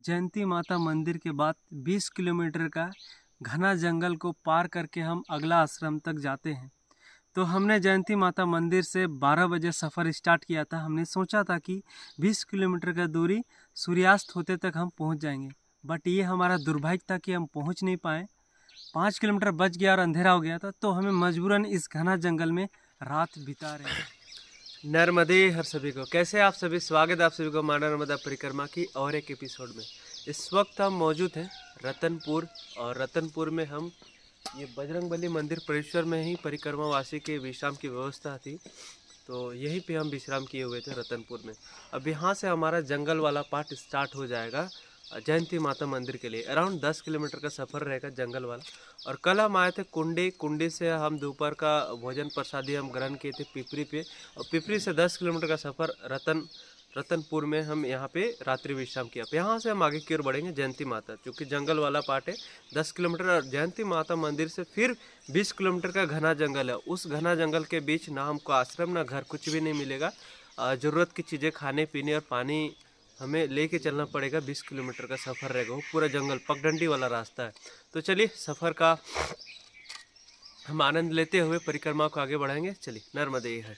जयंती माता मंदिर के बाद 20 किलोमीटर का घना जंगल को पार करके हम अगला आश्रम तक जाते हैं। तो हमने जयंती माता मंदिर से 12 बजे सफ़र स्टार्ट किया था। हमने सोचा था कि 20 किलोमीटर का दूरी सूर्यास्त होते तक हम पहुंच जाएंगे, बट ये हमारा दुर्भाग्य था कि हम पहुंच नहीं पाए। 5 किलोमीटर बच गया और अंधेरा हो गया था, तो हमें मजबूरन इस घना जंगल में रात बिता रहे हैं। नर्मदे हर सभी को, कैसे आप सभी, स्वागत है आप सभी को माँ नर्मदा परिक्रमा की और एक एपिसोड में। इस वक्त हम मौजूद हैं रतनपुर, और रतनपुर में हम ये बजरंगबली मंदिर परिसर में ही परिक्रमावासी के विश्राम की व्यवस्था थी, तो यहीं पे हम विश्राम किए हुए थे रतनपुर में। अब यहाँ से हमारा जंगल वाला पार्ट स्टार्ट हो जाएगा जयंती माता मंदिर के लिए। अराउंड 10 किलोमीटर का सफ़र रहेगा जंगल वाला। और कल हम आए थे कुंडी से हम दोपहर का भोजन प्रसादी हम ग्रहण किए थे पिपरी पे, और पिपरी से 10 किलोमीटर का सफ़र रतनपुर में हम यहाँ पे रात्रि विश्राम किया। यहाँ से हम आगे की ओर बढ़ेंगे जयंती माता, क्योंकि जंगल वाला पार्ट है 10 किलोमीटर, और जयंती माता मंदिर से फिर 20 किलोमीटर का घना जंगल है। उस घना जंगल के बीच ना हमको आश्रम ना घर कुछ भी नहीं मिलेगा। ज़रूरत की चीज़ें खाने पीने और पानी हमें लेके चलना पड़ेगा। 20 किलोमीटर का सफ़र रहेगा, वो पूरा जंगल पगडंडी वाला रास्ता है। तो चलिए सफ़र का हम आनंद लेते हुए परिक्रमा को आगे बढ़ाएंगे। चलिए नर्मदे हर।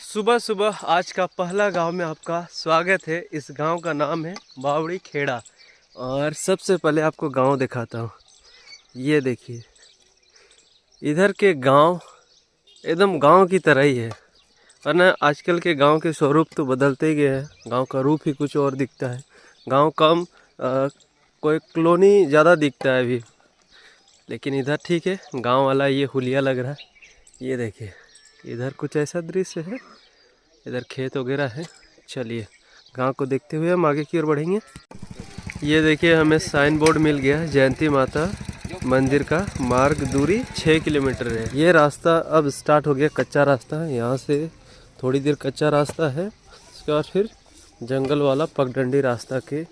सुबह सुबह आज का पहला गांव में आपका स्वागत है। इस गांव का नाम है बावड़ी खेड़ा। और सबसे पहले आपको गांव दिखाता हूँ। ये देखिए, इधर के गांव एकदम गांव की तरह ही है, वरना आजकल के गांव के स्वरूप तो बदलते ही गए हैं। गांव का रूप ही कुछ और दिखता है। गांव कम कोई कॉलोनी ज़्यादा दिखता है अभी, लेकिन इधर ठीक है, गांव वाला ये हुलिया लग रहा है। ये देखिए, इधर कुछ ऐसा दृश्य है, इधर खेत वगैरह है। चलिए गांव को देखते हुए हम आगे की ओर बढ़ेंगे। ये देखिए, हमें साइन बोर्ड मिल गया जयंती माता मंदिर का। मार्ग दूरी 6 किलोमीटर है। ये रास्ता अब स्टार्ट हो गया, कच्चा रास्ता है। यहाँ से थोड़ी देर कच्चा रास्ता है, उसके बाद फिर जंगल वाला पगडंडी रास्ता के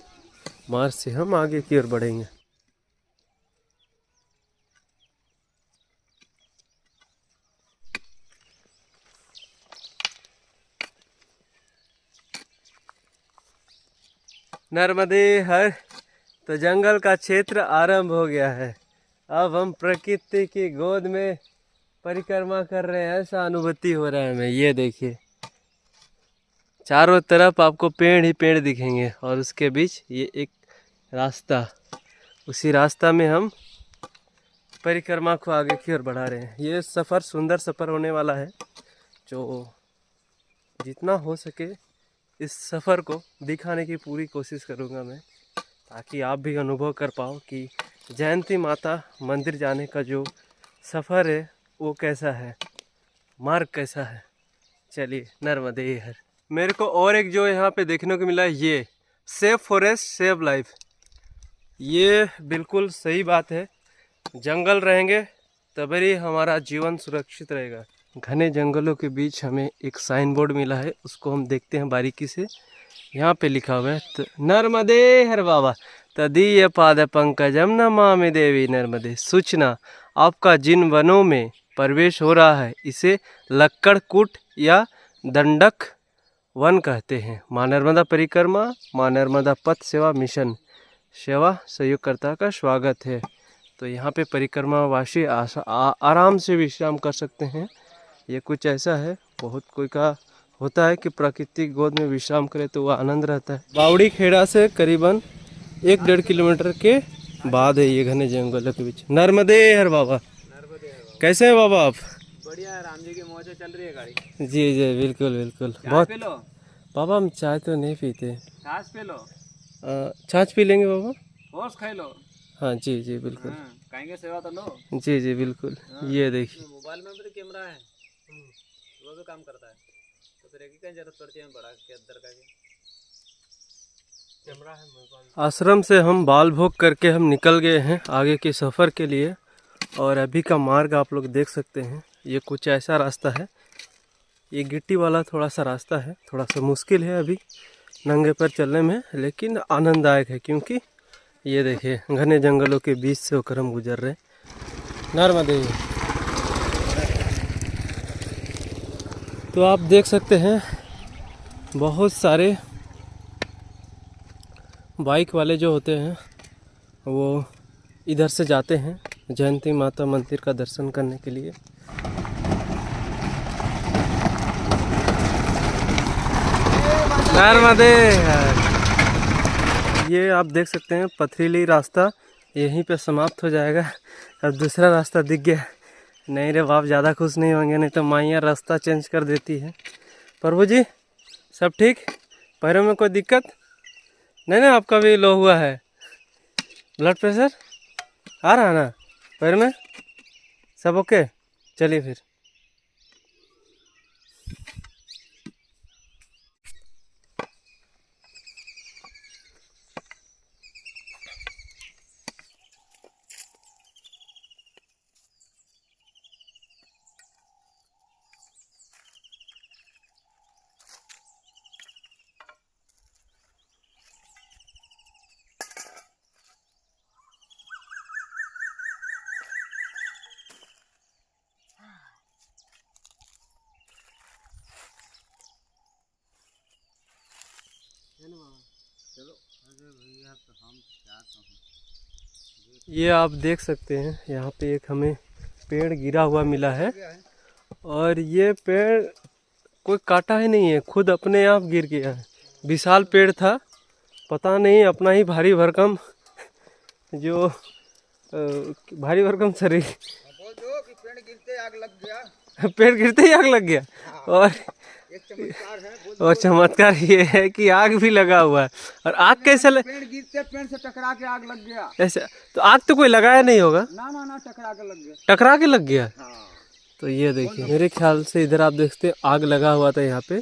मार्ग से हम आगे की ओर बढ़ेंगे। नर्मदे हर। तो जंगल का क्षेत्र आरंभ हो गया है। अब हम प्रकृति की गोद में परिक्रमा कर रहे हैं, ऐसा अनुभूति हो रहा है हमें। ये देखिए, चारों तरफ आपको पेड़ ही पेड़ दिखेंगे, और उसके बीच ये एक रास्ता, उसी रास्ता में हम परिक्रमा को आगे की ओर बढ़ा रहे हैं। ये सफ़र सुंदर सफ़र होने वाला है, जो जितना हो सके इस सफ़र को दिखाने की पूरी कोशिश करूँगा मैं, ताकि आप भी अनुभव कर पाओ कि जयंती माता मंदिर जाने का जो सफ़र है वो कैसा है, मार्ग कैसा है। चलिए नर्मदे हर। मेरे को और एक जो यहाँ पे देखने को मिला है, ये सेव फॉरेस्ट सेव लाइफ। ये बिल्कुल सही बात है। जंगल रहेंगे तभी हमारा जीवन सुरक्षित रहेगा। घने जंगलों के बीच हमें एक साइन बोर्ड मिला है, उसको हम देखते हैं बारीकी से। यहाँ पे लिखा हुआ है नर्मदे हर बाबा तदीय पाद पंकजम नमामि देवी नर्मदे। सूचना, आपका जिन वनों में प्रवेश हो रहा है इसे लक्कड़कूट या दंडक वन कहते हैं। माँ नर्मदा परिक्रमा, माँ नर्मदा पथ सेवा मिशन सेवा सहयोगकर्ता का स्वागत है। तो यहाँ पे परिक्रमावासी आराम से विश्राम कर सकते हैं। ये कुछ ऐसा है, बहुत कोई का होता है कि प्राकृतिक गोद में विश्राम करे तो वह आनंद रहता है। बावड़ी खेड़ा से करीबन 1-1.5 किलोमीटर के बाद है ये घने जंगलों के बीच। नर्मदे हर बाबा। कैसे हैं बाबा आप? बढ़िया, राम जी की मौज चल रही है गाड़ी। जी जी बिल्कुल बिल्कुल। चाय पे लो। बाबा हम चाय तो नहीं पीते। छाछ पे लो। छाछ पी लेंगे बाबा। होश खाई लो। हाँ जी जी बिल्कुल। हाँ, कहेंगे सेवा तो लो। जी जी बिल्कुल। हाँ, ये देखिए मोबाइल में भी तो कैमरा है, वो भी काम करता है, तो फिर एक ही जरूरत पड़ती है बड़ा के अंदर का कैमरा है मोबाइल। आश्रम से हम बाल भोग करके हम निकल गए हैं आगे के सफ़र के लिए। और अभी का मार्ग आप लोग देख सकते हैं, ये कुछ ऐसा रास्ता है। ये गिट्टी वाला थोड़ा सा रास्ता है, थोड़ा सा मुश्किल है अभी नंगे पर चलने में, लेकिन आनंददायक है क्योंकि ये देखिए घने जंगलों के बीच से होकर हम गुजर रहे हैं। नर्मदे। तो आप देख सकते हैं बहुत सारे बाइक वाले जो होते हैं वो इधर से जाते हैं जयंती माता मंदिर का दर्शन करने के लिए। नर्मदे। ये आप देख सकते हैं पथरीली रास्ता यहीं पे समाप्त हो जाएगा। अब दूसरा रास्ता दिख गया। नहीं रे बाप, ज़्यादा खुश नहीं होंगे, नहीं तो माइयाँ रास्ता चेंज कर देती है। प्रभु जी सब ठीक? पैरों में कोई दिक्कत नहीं ना? आपका भी लो हुआ है, ब्लड प्रेशर आ रहा है ना पैर में? सब ओके? चलिए फिर। ये आप देख सकते हैं यहाँ पे एक हमें पेड़ गिरा हुआ मिला है, और ये पेड़ कोई काटा ही नहीं है, खुद अपने आप गिर गया है। विशाल पेड़ था, पता नहीं अपना ही भारी भरकम जो भारी भरकम शरीर पेड़ गिरते आग लग गया। पेड़ गिरते ही आग लग गया। और एक चमत्कार है, और चमत्कार ये है कि आग भी लगा हुआ है। और आग कैसे पेड़ गिरते पेड़ से टकरा के आग लग गया। ऐसे तो आग तो कोई लगाया नहीं होगा ना ना ना, टकरा के लग गया। टकरा के लग गया। हाँ। तो ये देखिए मेरे ख्याल से इधर आप देखते हैं आग लगा हुआ था यहाँ पे,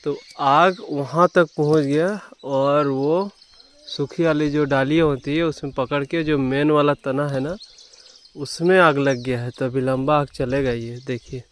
तो आग वहाँ तक पहुँच गया और वो सूखी वाली जो डालियाँ होती है उसमें पकड़ के जो मेन वाला तना है ना उसमें आग लग गया है, तभी लंबा आग चलेगा। ये देखिए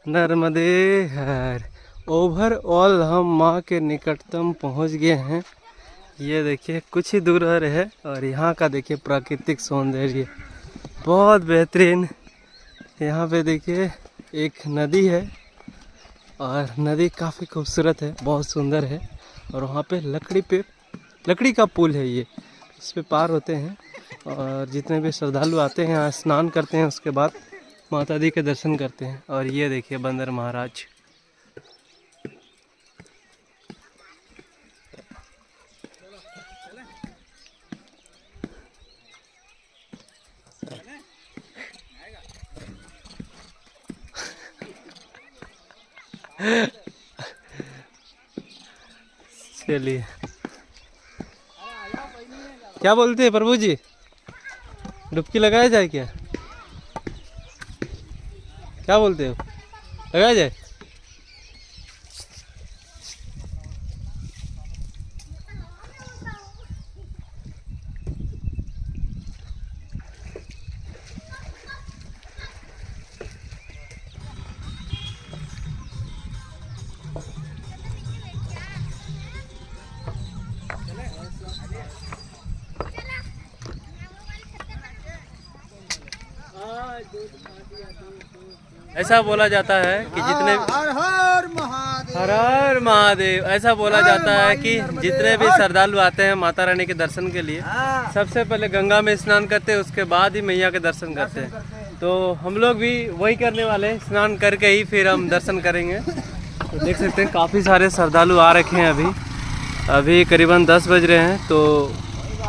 नर्मदे हर। ओवरऑल हम माँ के निकटतम पहुँच गए हैं। ये देखिए कुछ ही दूर और है, और यहाँ का देखिए प्राकृतिक सौंदर्य बहुत बेहतरीन। यहाँ पे देखिए एक नदी है, और नदी काफ़ी खूबसूरत है, बहुत सुंदर है। और वहाँ पे लकड़ी का पुल है, ये इस पे पार होते हैं, और जितने भी श्रद्धालु आते हैं यहाँ स्नान करते हैं, उसके बाद माता दी के दर्शन करते हैं। और ये देखिए बंदर महाराज। चलिए, क्या बोलते हैं प्रभु जी, डुबकी लगाया जाए क्या? क्या बोलते हो, लगाया जाए? ऐसा बोला जाता है कि जितने हर हर महादेव, हर हर महादेव, ऐसा बोला जाता है कि जितने भी श्रद्धालु आते हैं माता रानी के दर्शन के लिए सबसे पहले गंगा में स्नान करते हैं, उसके बाद ही मैया के दर्शन करते हैं। तो हम लोग भी वही करने वाले हैं, स्नान करके ही फिर हम दर्शन करेंगे। तो देख सकते हैं काफ़ी सारे श्रद्धालु आ रखे हैं। अभी करीबन 10 बज रहे हैं। तो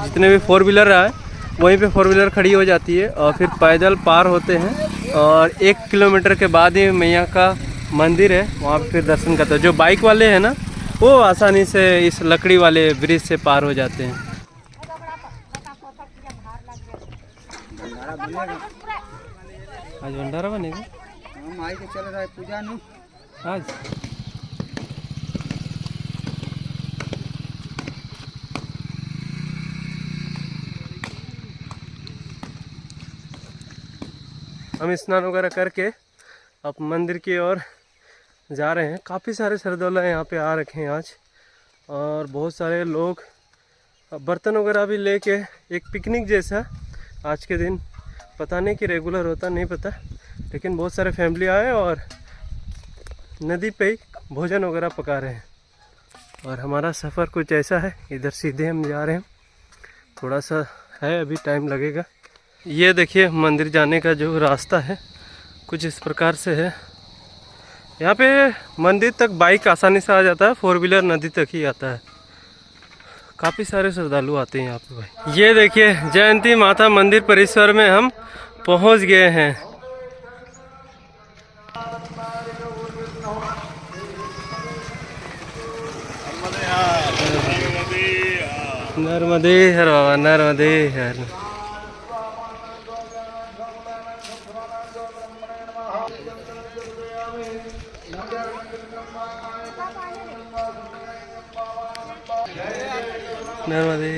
जितने भी 4 व्हीलर आए वहीं पे 4 व्हीलर खड़ी हो जाती है और फिर पैदल पार होते हैं और 1 किलोमीटर के बाद ही मैया का मंदिर है, वहाँ पे फिर दर्शन करते हैं। जो बाइक वाले हैं ना वो आसानी से इस लकड़ी वाले ब्रिज से पार हो जाते हैं। आज भंडारा बनेगा, हम आई के चल रहा है पूजा नहीं आज हम स्नान वगैरह करके अब मंदिर की ओर जा रहे हैं। काफ़ी सारे श्रद्धालु यहाँ पे आ रखे हैं आज और बहुत सारे लोग बर्तन वगैरह भी लेके एक पिकनिक जैसा आज के दिन, पता नहीं कि रेगुलर होता नहीं पता, लेकिन बहुत सारे फैमिली आए और नदी पे ही भोजन वगैरह पका रहे हैं। और हमारा सफ़र कुछ ऐसा है, इधर सीधे हम जा रहे हैं, थोड़ा सा है अभी टाइम लगेगा। ये देखिए मंदिर जाने का जो रास्ता है कुछ इस प्रकार से है। यहाँ पे मंदिर तक बाइक आसानी से आ जाता है, 4 व्हीलर नदी तक ही आता है। काफ़ी सारे श्रद्धालु आते हैं यहाँ पे भाई। ये देखिए जयंती माता मंदिर परिसर में हम पहुँच गए हैं। नर्मदे हर बाबा, नर्मदे हर। नर्मदे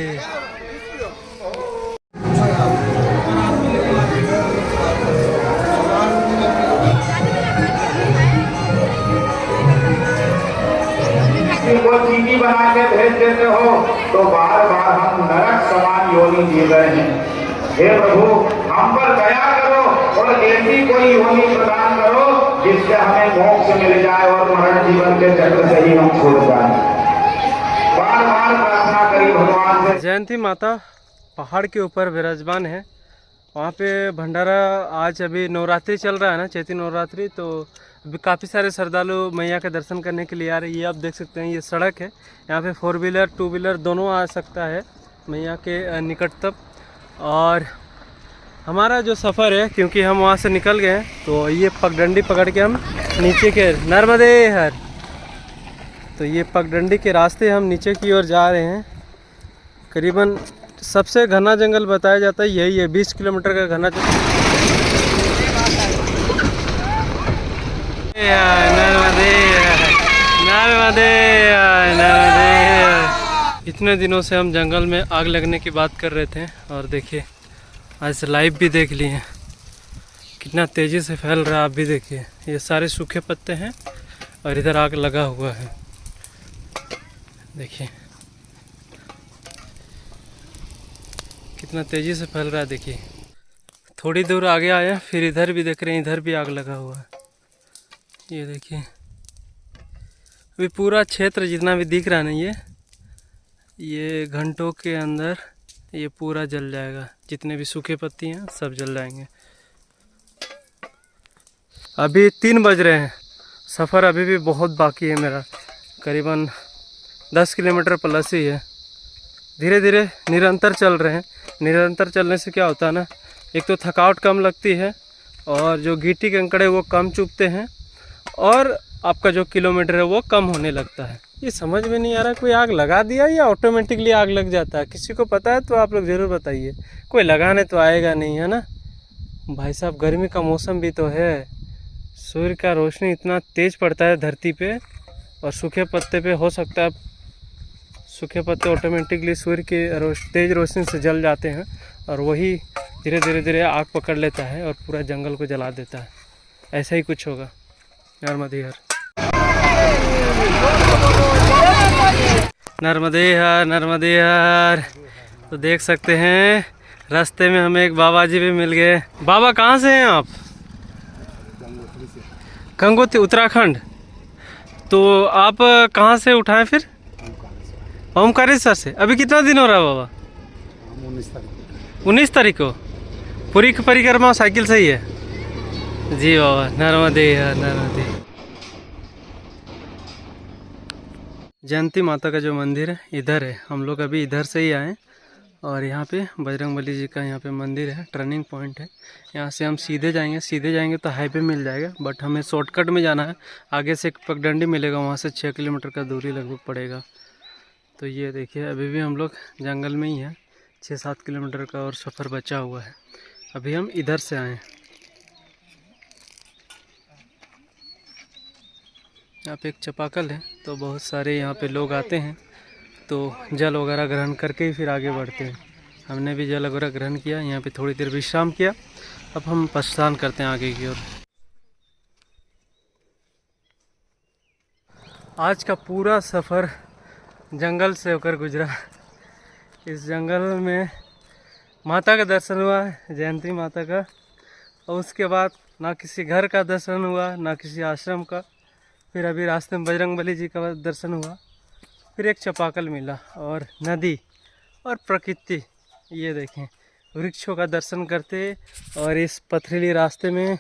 को चीनी बना के भेज देते हो तो बार बार हम नरक समान योनि जी रहे हैं। हे प्रभु हम पर दया करो और ऐसी कोई योनि प्रदान करो जिससे हमें मोक्ष मिल जाए और मरण जीवन के चक्र से ही हम छूट जाए। बार बार प्रार्थना करी भगवान से। जयंती माता पहाड़ के ऊपर विराजमान है। वहाँ पे भंडारा आज अभी नवरात्रि चल रहा है ना, चैती नवरात्रि, तो अभी काफ़ी सारे श्रद्धालु मैया के दर्शन करने के लिए आ रहे हैं। ये आप देख सकते हैं ये सड़क है, यहाँ पे 4 व्हीलर 2 व्हीलर दोनों आ सकता है मैया के निकट तक। और हमारा जो सफ़र है, क्योंकि हम वहाँ से निकल गए हैं, तो ये पगडंडी पकड़ के हम नीचे के नर्मदे हर, तो ये पगडंडी के रास्ते हम नीचे की ओर जा रहे हैं। करीबन सबसे घना जंगल बताया जाता है यही है, 20 किलोमीटर का घना जंगल। नर्मदे नर्मदे नर्मदे। इतने दिनों से हम जंगल में आग लगने की बात कर रहे थे और देखिए आज लाइव भी देख लिए कितना तेज़ी से फैल रहा है। आप भी देखिए ये सारे सूखे पत्ते हैं और इधर आग लगा हुआ है, देखिए कितना तेज़ी से फैल रहा है। देखिए थोड़ी दूर आगे आए फिर इधर भी देख रहे हैं, इधर भी आग लगा हुआ है। ये देखिए अभी पूरा क्षेत्र जितना भी दिख रहा है ना, ये घंटों के अंदर ये पूरा जल जाएगा। जितने भी सूखे पत्ती हैं सब जल जाएंगे। अभी 3 बज रहे हैं, सफ़र अभी भी बहुत बाकी है मेरा, करीबन 10 किलोमीटर प्लस ही है। धीरे धीरे निरंतर चल रहे हैं। निरंतर चलने से क्या होता है ना, एक तो थकावट कम लगती है और जो गिट्टी कंकड़ है वो कम चुभते हैं और आपका जो किलोमीटर है वो कम होने लगता है। ये समझ में नहीं आ रहा कोई आग लगा दिया या ऑटोमेटिकली आग लग जाता है। किसी को पता है तो आप लोग ज़रूर बताइए। कोई लगाने तो आएगा नहीं, है ना भाई साहब। गर्मी का मौसम भी तो है, सूर्य का रोशनी इतना तेज़ पड़ता है धरती पे और सूखे पत्ते पे हो सकता है सूखे पत्ते ऑटोमेटिकली सूर्य के तेज़ रोशनी से जल जाते हैं और वही धीरे धीरे धीरे आग पकड़ लेता है और पूरा जंगल को जला देता है। ऐसा ही कुछ होगा। नर्मदे हर नर्मदे हर नर्मदे हर। तो देख सकते हैं रास्ते में हमें एक बाबा जी भी मिल गए। बाबा कहाँ से हैं आप? गंगोत्री उत्तराखंड। तो आप कहाँ से उठाए फिर? ओमकारेश्वर से। अभी कितना दिन हो रहा है बाबा? 19 तारीख को। पूरी परिक्रमा साइकिल से ही है जी बाबा। नर्मदे नर्मदे। जयंती माता का जो मंदिर है इधर है। हम लोग अभी इधर से ही आए और यहाँ पे बजरंगबली जी का यहाँ पे मंदिर है। टर्निंग पॉइंट है। यहाँ से हम सीधे जाएंगे तो हाईवे मिल जाएगा, बट हमें शॉर्टकट में जाना है। आगे से एक पगडंडी मिलेगा, वहाँ से 6 किलोमीटर का दूरी लगभग पड़ेगा। तो ये देखिए अभी भी हम लोग जंगल में ही हैं। 6-7 किलोमीटर का और सफ़र बचा हुआ है। अभी हम इधर से आए। यहाँ पे एक चापाकल है, तो बहुत सारे यहाँ पे लोग आते हैं तो जल वगैरह ग्रहण करके ही फिर आगे बढ़ते हैं। हमने भी जल वगैरह ग्रहण किया, यहाँ पे थोड़ी देर विश्राम किया। अब हम प्रस्थान करते हैं आगे की ओर। आज का पूरा सफ़र जंगल से होकर गुजरा। इस जंगल में माता का दर्शन हुआ, जयंती माता का, और उसके बाद ना किसी घर का दर्शन हुआ ना किसी आश्रम का। फिर अभी रास्ते में बजरंगबली जी का दर्शन हुआ, फिर एक चापाकल मिला और नदी और प्रकृति। ये देखें वृक्षों का दर्शन करते और इस पथरीली रास्ते में,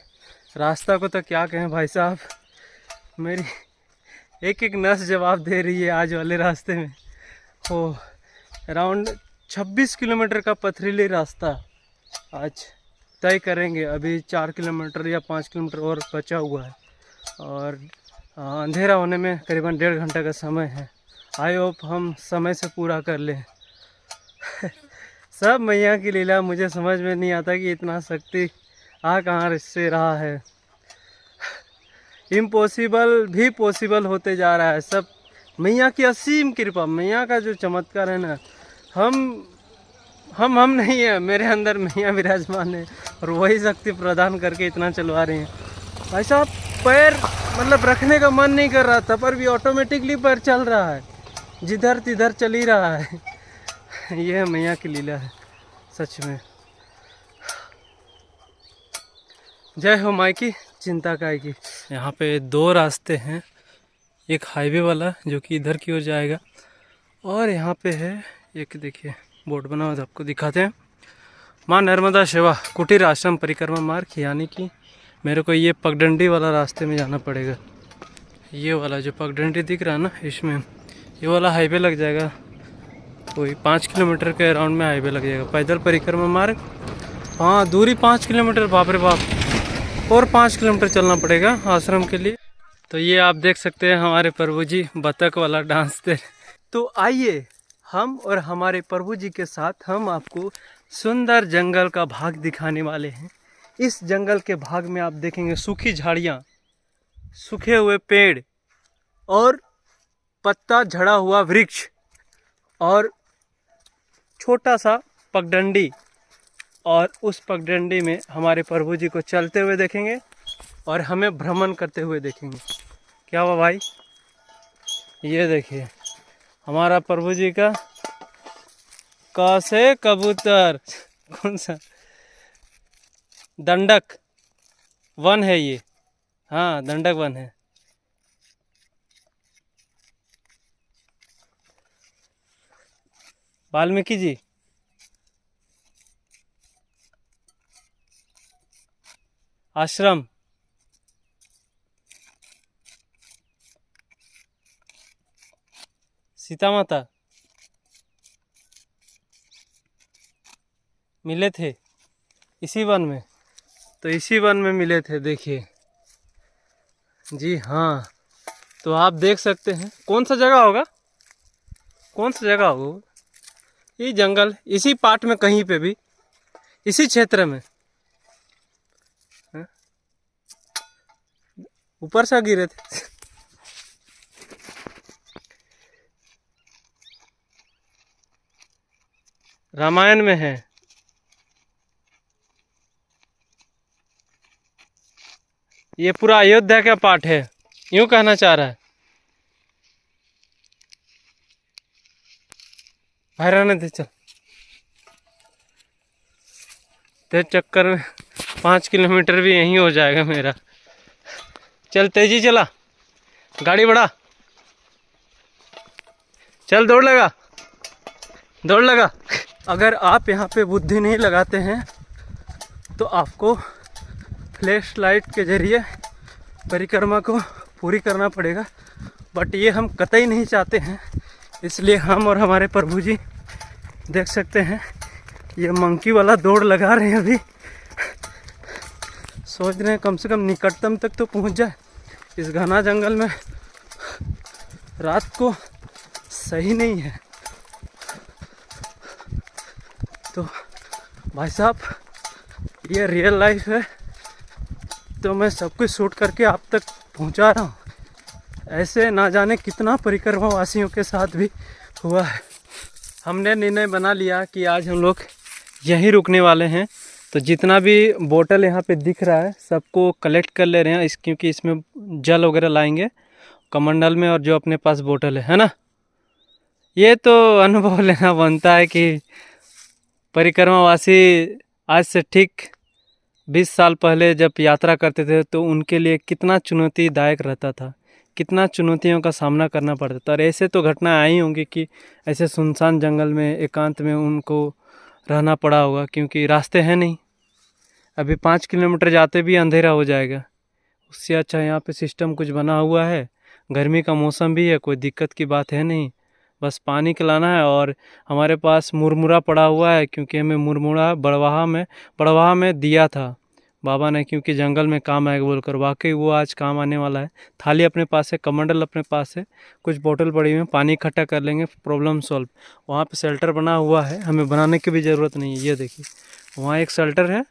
रास्ता को तो क्या कहें भाई साहब, मेरी एक एक नस जवाब दे रही है आज वाले रास्ते में। ओ अराउंड 26 किलोमीटर का पथरीली रास्ता आज तय करेंगे। अभी 4 किलोमीटर या 5 किलोमीटर और बचा हुआ है और अंधेरा होने में करीबन 1.5 घंटे का समय है। आई होप हम समय से पूरा कर लें। सब मैया की लीला। मुझे समझ में नहीं आता कि इतना शक्ति कहाँ से रहा है। इम्पॉसिबल भी पॉसिबल होते जा रहा है। सब मैया की असीम कृपा, मैया का जो चमत्कार है ना। हम नहीं है, मेरे अंदर मैया विराजमान है और वही शक्ति प्रदान करके इतना चलवा रहे हैं। भाई साहब पैर मतलब रखने का मन नहीं कर रहा था, पर भी ऑटोमेटिकली पैर चल रहा है, जिधर तिधर चल ही रहा है। यह मैया की लीला है सच में। जय हो माई की, चिंता काय की। यहाँ पे 2 रास्ते हैं, एक हाईवे वाला जो कि इधर की ओर जाएगा, और यहाँ पे है एक, देखिए बोर्ड बना हुआ, आपको दिखाते हैं, माँ नर्मदा सेवा कुटीर आश्रम परिक्रमा मार्ग। यानी कि मेरे को ये पगडंडी वाला रास्ते में जाना पड़ेगा। ये वाला जो पगडंडी दिख रहा है ना, इसमें ये वाला हाईवे लग जाएगा। कोई 5 किलोमीटर के अराउंड में हाईवे लग जाएगा। पैदल परिक्रमा मार्ग, हाँ दूरी 5 किलोमीटर, बाप रे बाप, और 5 किलोमीटर चलना पड़ेगा आश्रम के लिए। तो ये आप देख सकते हैं हमारे प्रभु जी बतख वाला डांस दे। तो आइए हम और हमारे प्रभु जी के साथ हम आपको सुंदर जंगल का भाग दिखाने वाले हैं। इस जंगल के भाग में आप देखेंगे सूखी झाड़ियाँ, सूखे हुए पेड़ और पत्ता झड़ा हुआ वृक्ष और छोटा सा पगडंडी, और उस पगडंडी में हमारे प्रभु जी को चलते हुए देखेंगे और हमें भ्रमण करते हुए देखेंगे। क्या हुआ भाई? ये देखिए हमारा प्रभु जी का कैसे कबूतर, कौन सा दंडक वन है ये, हाँ दंडक वन है। वाल्मीकि जी, आश्रम, सीता माता मिले थे इसी वन में, तो इसी वन में मिले थे। देखिए जी हाँ, तो आप देख सकते हैं कौन सा जगह होगा, कौन सा जगह होगा ये जंगल, इसी पार्ट में कहीं पे भी, इसी क्षेत्र में। ऊपर से गिरे थे। रामायण में है। ये पूरा अयोध्या का पार्ट है, यूं कहना चाह रहा है। भाई रहने दे, चल। तेरे चक्कर में 5 किलोमीटर भी यहीं हो जाएगा मेरा। चल तेजी चला, गाड़ी बढ़ा, चल दौड़ लगा, दौड़ लगा। अगर आप यहाँ पे बुद्धि नहीं लगाते हैं तो आपको फ्लैश लाइट के जरिए परिक्रमा को पूरी करना पड़ेगा, बट ये हम कतई नहीं चाहते हैं। इसलिए हम और हमारे प्रभु जी देख सकते हैं ये मंकी वाला दौड़ लगा रहे हैं। अभी सोच रहे हैं कम से कम निकटतम तक तो पहुंच जाए। इस घना जंगल में रात को सही नहीं है। तो भाई साहब ये रियल लाइफ है, तो मैं सब कुछ शूट करके आप तक पहुंचा रहा हूँ। ऐसे ना जाने कितना परिक्रमा वासियों के साथ भी हुआ है। हमने निर्णय बना लिया कि आज हम लोग यहीं रुकने वाले हैं। तो जितना भी बोतल यहाँ पे दिख रहा है सबको कलेक्ट कर ले रहे हैं क्योंकि इसमें जल वगैरह लाएंगे कमंडल में, और जो अपने पास बोतल है ना, ये तो अनुभव लेना बनता है कि परिक्रमावासी आज से ठीक 20 साल पहले जब यात्रा करते थे तो उनके लिए कितना चुनौतीदायक रहता था, कितना चुनौतियों का सामना करना पड़ता था। और ऐसे तो घटनाएं आई होंगी कि ऐसे सुनसान जंगल में एकांत में उनको रहना पड़ा होगा, क्योंकि रास्ते हैं नहीं। अभी 5 किलोमीटर जाते भी अंधेरा हो जाएगा। उससे अच्छा यहाँ पे सिस्टम कुछ बना हुआ है, गर्मी का मौसम भी है, कोई दिक्कत की बात है नहीं। बस पानी खिलाना है। और हमारे पास मुरमुरा पड़ा हुआ है, क्योंकि हमें मुरमुरा बड़वाहा में दिया था बाबा ने, क्योंकि जंगल में काम आएगा बोलकर। वाकई वो आज काम आने वाला है। थाली अपने पास है, कमंडल अपने पास है, कुछ बोतल पड़ी हुई है, पानी इकट्ठा कर लेंगे, प्रॉब्लम सॉल्व। वहाँ पे शेल्टर बना हुआ है, हमें बनाने की भी ज़रूरत नहीं है। ये देखिए वहाँ एक शेल्टर है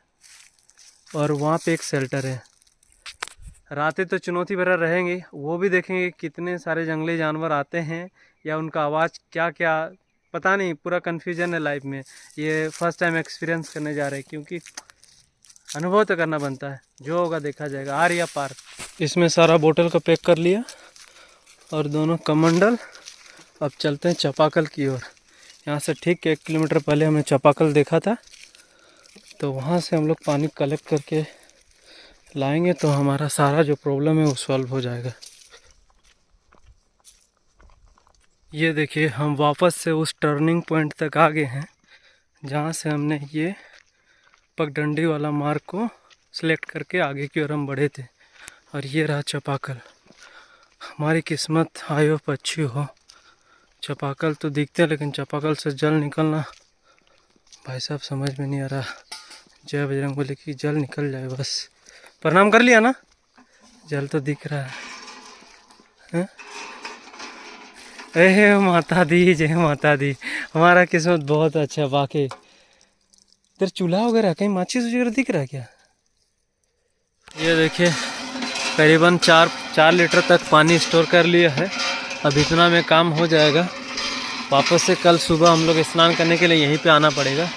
और वहाँ पे एक शेल्टर है। रातें तो चुनौती भरा रहेंगे, वो भी देखेंगे कितने सारे जंगली जानवर आते हैं या उनका आवाज़ क्या क्या पता नहीं। पूरा कन्फ्यूजन है लाइफ में। ये फर्स्ट टाइम एक्सपीरियंस करने जा रहे हैं, क्योंकि अनुभव तो करना बनता है। जो होगा देखा जाएगा। आ रही पार। इसमें सारा बोतल का पैक कर लिया और दोनों कमंडल। अब चलते हैं चापाकल की ओर। यहाँ से ठीक 1 किलोमीटर पहले हमने चापाकल देखा था, तो वहाँ से हम लोग पानी कलेक्ट करके लाएंगे तो हमारा सारा जो प्रॉब्लम है वो सॉल्व हो जाएगा। ये देखिए हम वापस से उस टर्निंग पॉइंट तक आ गए हैं जहाँ से हमने ये पगडंडी वाला मार्ग को सिलेक्ट करके आगे की ओर हम बढ़े थे। और ये रहा चापाकल। हमारी किस्मत आयो पक्षी हो। चापाकल तो दिखते हैं, लेकिन चापाकल से जल निकलना भाई साहब समझ में नहीं आ रहा। जय बजरंगबली की जल निकल जाए बस। प्रणाम कर लिया ना? जल तो दिख रहा है। अरे माता दी, जय माता दी। हमारा किस्मत बहुत अच्छा वाकई। तेरे चूल्हा वगैरह कहीं माचिस वगैरह दिख रहा है क्या? ये देखिए करीबन 4 लीटर तक पानी स्टोर कर लिया है। अब इतना में काम हो जाएगा। वापस से कल सुबह हम लोग स्नान करने के लिए यहीं पे आना पड़ेगा।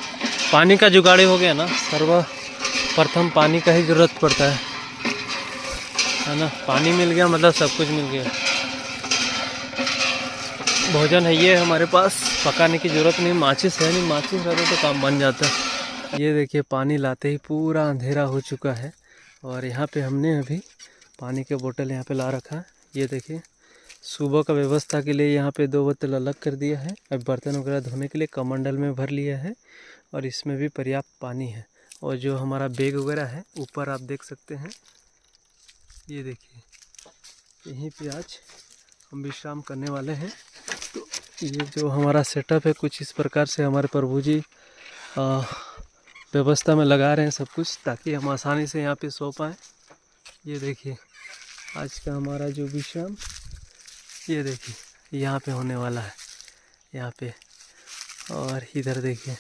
पानी का जुगाड़ हो गया ना, सर्वप्रथम पानी का ही ज़रूरत पड़ता है ना। पानी मिल गया मतलब सब कुछ मिल गया। भोजन है ये हमारे पास, पकाने की ज़रूरत नहीं। माचिस है नहीं, माचिस रहता तो काम बन जाता है। ये देखिए पानी लाते ही पूरा अंधेरा हो चुका है। और यहाँ पे हमने अभी पानी के बोतल यहाँ पे ला रखा है। ये देखिए सुबह का व्यवस्था के लिए यहाँ पे 2 बोतल अलग कर दिया है। अब बर्तन वगैरह धोने के लिए कमंडल में भर लिया है और इसमें भी पर्याप्त पानी है। और जो हमारा बैग वगैरह है ऊपर आप देख सकते हैं। ये देखिए यहीं पे आज हम विश्राम करने वाले हैं। तो ये जो हमारा सेटअप है कुछ इस प्रकार से हमारे प्रभु जी व्यवस्था में लगा रहे हैं सब कुछ, ताकि हम आसानी से यहाँ पे सो पाएँ। ये देखिए आज का हमारा जो विश्राम ये देखिए यहाँ पे होने वाला है, यहाँ पे। और इधर देखिए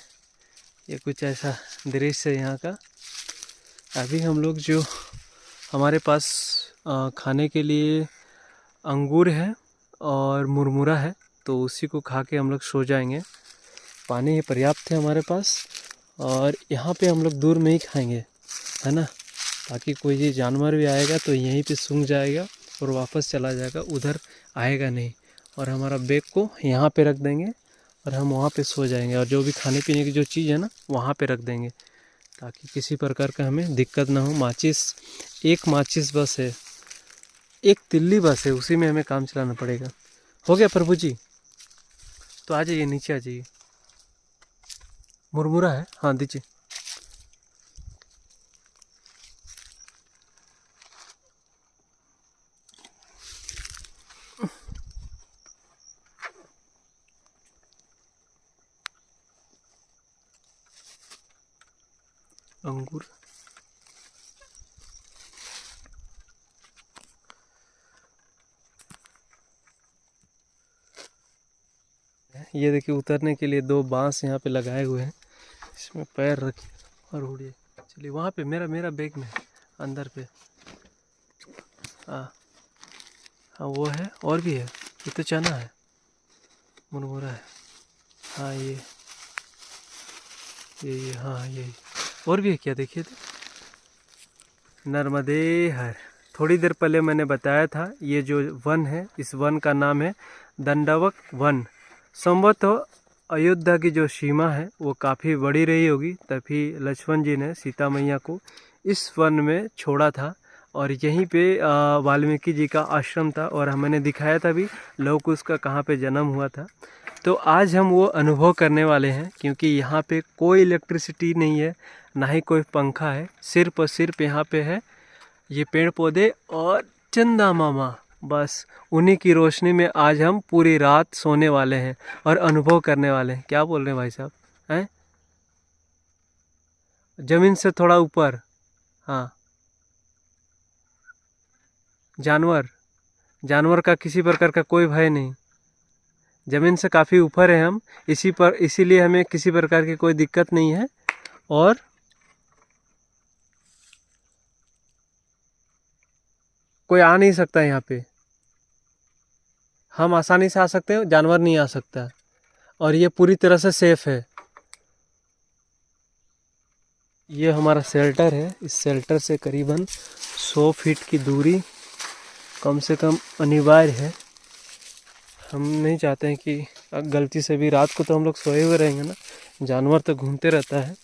ये कुछ ऐसा दृश्य है यहाँ का। अभी हम लोग जो हमारे पास खाने के लिए अंगूर है और मुरमुरा है, तो उसी को खा के हम लोग सो जाएंगे। पानी ही पर्याप्त है हमारे पास। और यहाँ पे हम लोग दूर में ही खाएंगे, है ना, ताकि कोई ये जानवर भी आएगा तो यहीं पे सूंघ जाएगा और वापस चला जाएगा, उधर आएगा नहीं। और हमारा बैग को यहाँ पे रख देंगे और हम वहाँ पे सो जाएंगे। और जो भी खाने पीने की जो चीज़ है ना वहाँ पे रख देंगे, ताकि किसी प्रकार का हमें दिक्कत ना हो। एक माचिस बस है, एक तिल्ली बस है, उसी में हमें काम चलाना पड़ेगा। हो गया प्रभु जी? तो आ जाइए, नीचे आ जाइए। मुरमुरा है, हाँ दीजिए। अंगूर ये देखिए, उतरने के लिए 2 बांस यहाँ पे लगाए हुए हैं, इसमें पैर रखिए और उड़िए। चलिए वहाँ पे मेरा बैग में अंदर पे, हाँ हाँ वो है, और भी है, ये तो चना है, मुरमुरा है, हाँ ये हाँ यही, और भी है क्या, देखिए तो। नर्मदे हर। थोड़ी देर पहले मैंने बताया था, ये जो वन है, इस वन का नाम है दंडवक वन। संभवतः अयोध्या की जो सीमा है वो काफ़ी बड़ी रही होगी, तभी लक्ष्मण जी ने सीता मैया को इस वन में छोड़ा था। और यहीं पे वाल्मीकि जी का आश्रम था, और मैंने दिखाया था भी लव कुश का कहाँ पे जन्म हुआ था। तो आज हम वो अनुभव करने वाले हैं, क्योंकि यहाँ पे कोई इलेक्ट्रिसिटी नहीं है, ना ही कोई पंखा है, सिर्फ और सिर्फ यहाँ पे है ये पेड़ पौधे और चंदा मामा, बस उन्हीं की रोशनी में आज हम पूरी रात सोने वाले हैं और अनुभव करने वाले हैं। क्या बोल रहे हैं भाई साहब, हैं? जमीन से थोड़ा ऊपर, हाँ। जानवर का किसी प्रकार का कोई भय नहीं, जमीन से काफ़ी ऊपर है हम, इसीलिए हमें किसी प्रकार की कोई दिक्कत नहीं है। और कोई आ नहीं सकता यहाँ पे, हम आसानी से आ सकते हैं, जानवर नहीं आ सकता, और ये पूरी तरह से सेफ है। ये हमारा शेल्टर है, इस शेल्टर से करीबन 100 फीट की दूरी कम से कम अनिवार्य है। हम नहीं चाहते हैं कि गलती से भी, रात को तो हम लोग सोए हुए रहेंगे ना, जानवर तो घूमते रहता है,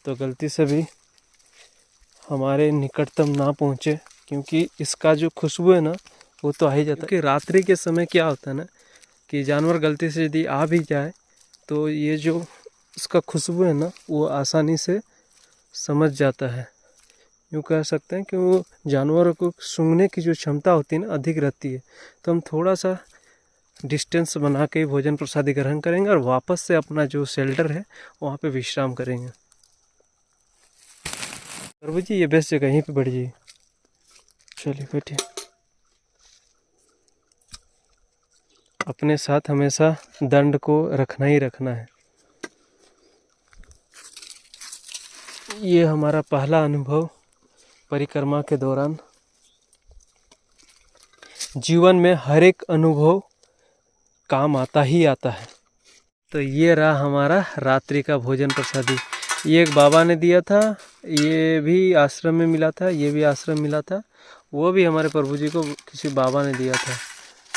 तो गलती से भी हमारे निकटतम ना पहुँचे, क्योंकि इसका जो खुशबू है ना वो तो आ ही जाता है। कि रात्रि के समय क्या होता है ना, कि जानवर गलती से यदि आ भी जाए तो ये जो इसका खुशबू है ना वो आसानी से समझ जाता है। यूँ कह सकते हैं कि वो जानवरों को सूंघने की जो क्षमता होती है ना अधिक रहती है। तो हम थोड़ा सा डिस्टेंस बना के भोजन प्रसादी ग्रहण करेंगे और वापस से अपना जो शेल्टर है वहाँ पे विश्राम करेंगे। प्रभु जी ये बेस्ट जगह, यहीं पे बैठ जाइए। चलिए बैठिए। अपने साथ हमेशा दंड को रखना ही रखना है। ये हमारा पहला अनुभव परिक्रमा के दौरान। जीवन में हर एक अनुभव काम आता ही आता है। तो ये रहा हमारा रात्रि का भोजन प्रसादी। ये एक बाबा ने दिया था, ये भी आश्रम में मिला था, ये भी आश्रम मिला था, वो भी हमारे प्रभु जी को किसी बाबा ने दिया था।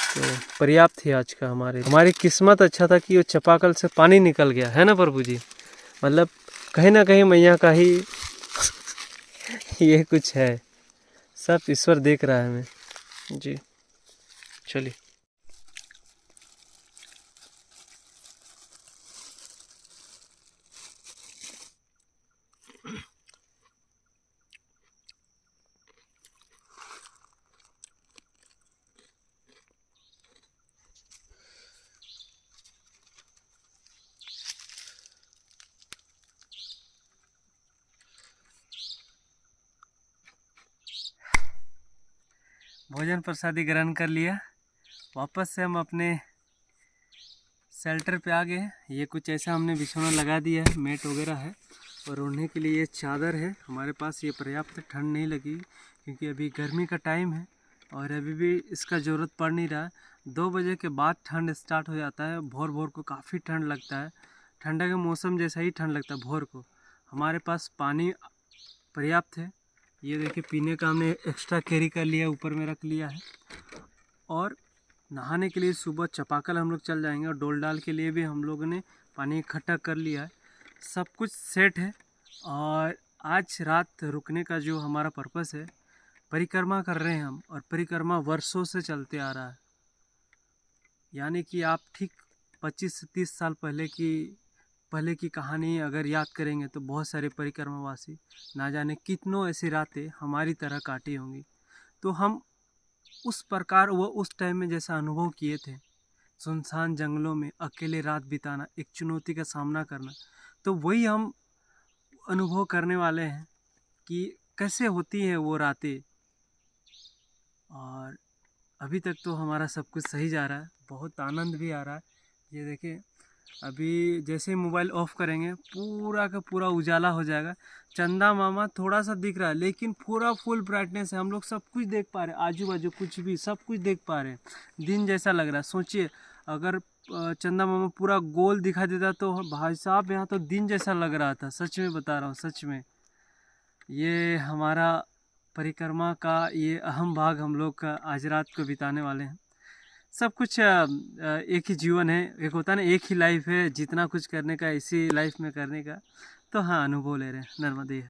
तो पर्याप्त थी आज का हमारी किस्मत अच्छा था कि वो चापाकल से पानी निकल गया है ना प्रभु जी। मतलब कहीं ना कहीं मैया का ही ये कुछ है, सब ईश्वर देख रहा है हमें जी। चलिए भोजन प्रसादी ग्रहण कर लिया, वापस से हम अपने शेल्टर पे आ गए। ये कुछ ऐसा हमने बिछौना लगा दिया है, मैट वगैरह है, और ओढ़ने के लिए ये चादर है हमारे पास। ये पर्याप्त ठंड नहीं लगी क्योंकि अभी गर्मी का टाइम है और अभी भी इसका ज़रूरत पड़ नहीं रहा। 2 बजे के बाद ठंड स्टार्ट हो जाता है, भोर भोर को काफ़ी ठंड लगता है, ठंडा के मौसम जैसा ही ठंड लगता है भोर को। हमारे पास पानी पर्याप्त है, ये देखिए पीने का हमने एक्स्ट्रा कैरी कर लिया, ऊपर में रख लिया है। और नहाने के लिए सुबह चापाकल हम लोग चल जाएंगे, और डोल डाल के लिए भी हम लोगों ने पानी इकट्ठा कर लिया है। सब कुछ सेट है और आज रात रुकने का जो हमारा पर्पस है, परिक्रमा कर रहे हैं हम, और परिक्रमा वर्षों से चलते आ रहा है। यानी कि आप ठीक 25 से 30 साल पहले की कहानी अगर याद करेंगे तो बहुत सारे परिक्रमावासी ना जाने कितनों ऐसी रातें हमारी तरह काटी होंगी। तो हम उस प्रकार वो उस टाइम में जैसा अनुभव किए थे, सुनसान जंगलों में अकेले रात बिताना, एक चुनौती का सामना करना, तो वही हम अनुभव करने वाले हैं कि कैसे होती हैं वो रातें। और अभी तक तो हमारा सब कुछ सही जा रहा है, बहुत आनंद भी आ रहा है। ये देखिए, अभी जैसे मोबाइल ऑफ करेंगे पूरा का पूरा उजाला हो जाएगा। चंदा मामा थोड़ा सा दिख रहा है लेकिन पूरा फुल ब्राइटनेस है, हम लोग सब कुछ देख पा रहे हैं, आजू बाजू कुछ भी सब कुछ देख पा रहे हैं। दिन जैसा लग रहा है। सोचिए अगर चंदा मामा पूरा गोल दिखा देता तो भाई साहब यहाँ तो दिन जैसा लग रहा था। सच में बता रहा हूँ, सच में। ये हमारा परिक्रमा का ये अहम भाग हम लोग का आज रात को बिताने वाले हैं। सब कुछ एक ही जीवन है, एक होता है ना, एक ही लाइफ है, जितना कुछ करने का इसी लाइफ में करने का। तो हाँ, अनुभव ले रहे हैं। नर्मदे।